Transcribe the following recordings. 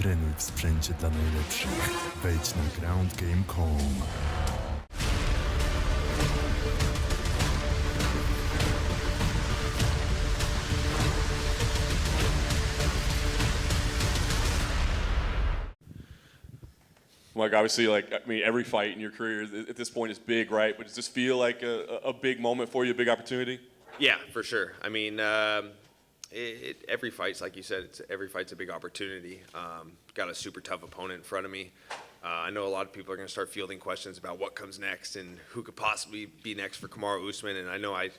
Trenuj w sprzęcie dla najlepszych. Wejdź na groundgame.com. Like obviously, every fight in your career at this point is big, right? But does this feel like a big moment for you, a big opportunity? Yeah, for sure. I mean, every fight's like you said. Every fight's a big opportunity. Got a super tough opponent in front of me. I know a lot of people are going to start fielding questions about what comes next and who could possibly be next for Kamaru Usman. And I know I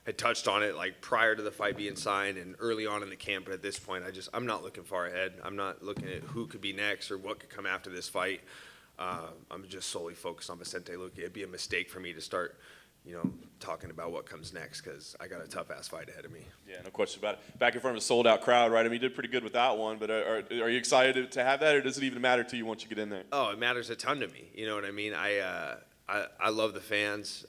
had touched on it like prior to the fight being signed and early on in the camp. But at this point, I'm not looking far ahead. I'm not looking at who could be next or what could come after this fight. I'm just solely focused on Vicente Luque. It'd be a mistake for me to start, talking about what comes next because I got a tough-ass fight ahead of me. Yeah, no question about it. Back in front of a sold-out crowd, right? I mean, you did pretty good without one, but are you excited to have that, or does it even matter to you once you get in there? Oh, it matters a ton to me. You know what I mean? I love the fans.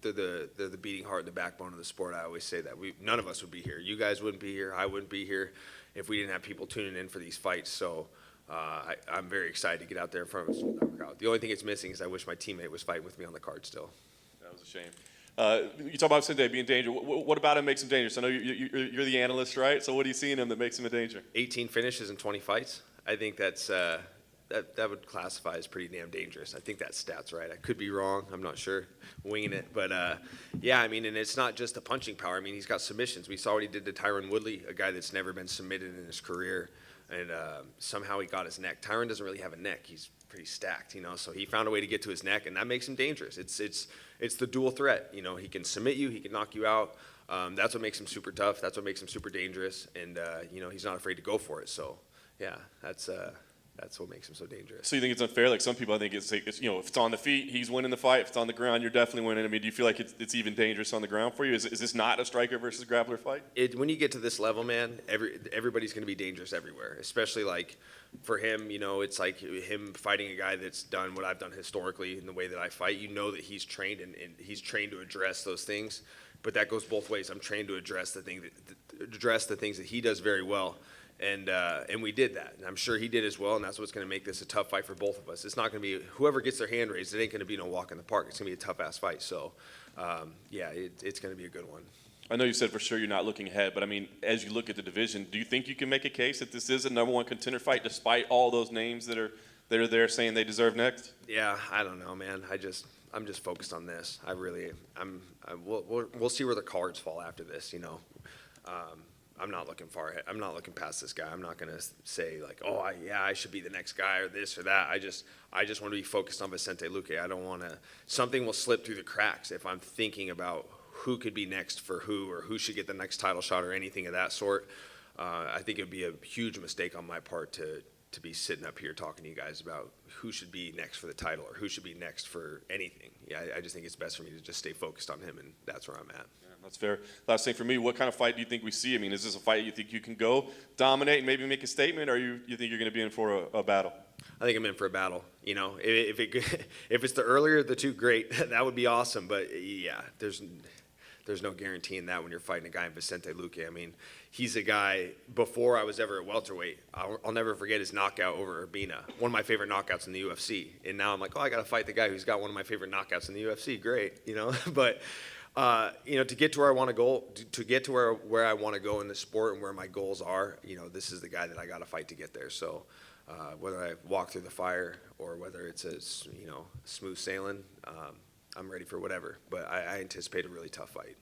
They're the beating heart and the backbone of the sport. I always say that. None of us would be here. You guys wouldn't be here. I wouldn't be here if we didn't have people tuning in for these fights. So I'm very excited to get out there in front of a sold-out crowd. The only thing it's missing is I wish my teammate was fighting with me on the card still. That was a shame. You talk about Vicente being dangerous. What about him makes him dangerous? I know you're the analyst, right? So what do you see in him that makes him a danger? 18 finishes in 20 fights. I think that would classify as pretty damn dangerous. I think that stat's right. I could be wrong. I'm not sure. Winging it. But, yeah, I mean, and it's not just the punching power. I mean, he's got submissions. We saw what he did to Tyron Woodley, a guy that's never been submitted in his career. And somehow he got his neck. Tyron doesn't really have a neck. He's pretty stacked, so he found a way to get to his neck, and that makes him dangerous. It's the dual threat. He can submit you, he can knock you out. That's what makes him super tough. That's what makes him super dangerous, and he's not afraid to go for it. So, yeah, that's what makes him so dangerous. So you think it's unfair? Like some people, I think it's if it's on the feet, he's winning the fight. If it's on the ground, you're definitely winning. I mean, do you feel like it's even dangerous on the ground for you? Is this not a striker versus grappler fight? When you get to this level, man, everybody's going to be dangerous everywhere. Especially like for him, it's like him fighting a guy that's done what I've done historically in the way that I fight. That he's trained and he's trained to address those things. But that goes both ways. I'm trained to address the things that he does very well. And we did that, and I'm sure he did as well, and that's what's going to make this a tough fight for both of us. It's not going to be whoever gets their hand raised. It ain't going to be no walk in the park. It's going to be a tough-ass fight. So, yeah, it's going to be a good one. I know you said for sure you're not looking ahead, but I mean, as you look at the division, do you think you can make a case that this is a number one contender fight despite all those names that are there saying they deserve next? Yeah, I don't know, man. I'm just focused on this. We'll see where the cards fall after this. I'm not looking far ahead. I'm not looking past this guy. I'm not going to say like, oh, I should be the next guy or this or that. I just want to be focused on Vicente Luque. I don't want to. Something will slip through the cracks if I'm thinking about who could be next for who or who should get the next title shot or anything of that sort. I think it would be a huge mistake on my part to be sitting up here talking to you guys about who should be next for the title or who should be next for anything. Yeah, I just think it's best for me to just stay focused on him, and that's where I'm at. That's fair. Last thing for me, what kind of fight do you think we see? I mean, is this a fight you think you can go dominate and maybe make a statement, or you think you're going to be in for a battle? I think I'm in for a battle. If it's the earlier of the two, great. That would be awesome. But yeah, there's no guaranteeing that when you're fighting a guy in Vicente Luque. I mean, he's a guy, before I was ever at welterweight, I'll never forget his knockout over Urbina, one of my favorite knockouts in the UFC. And now I'm like, I got to fight the guy who's got one of my favorite knockouts in the UFC. Great, But to get to where I want to go, to get to where I want to go in the sport and where my goals are, this is the guy that I got to fight to get there. So whether I walk through the fire or whether it's smooth sailing, I'm ready for whatever. But I anticipate a really tough fight.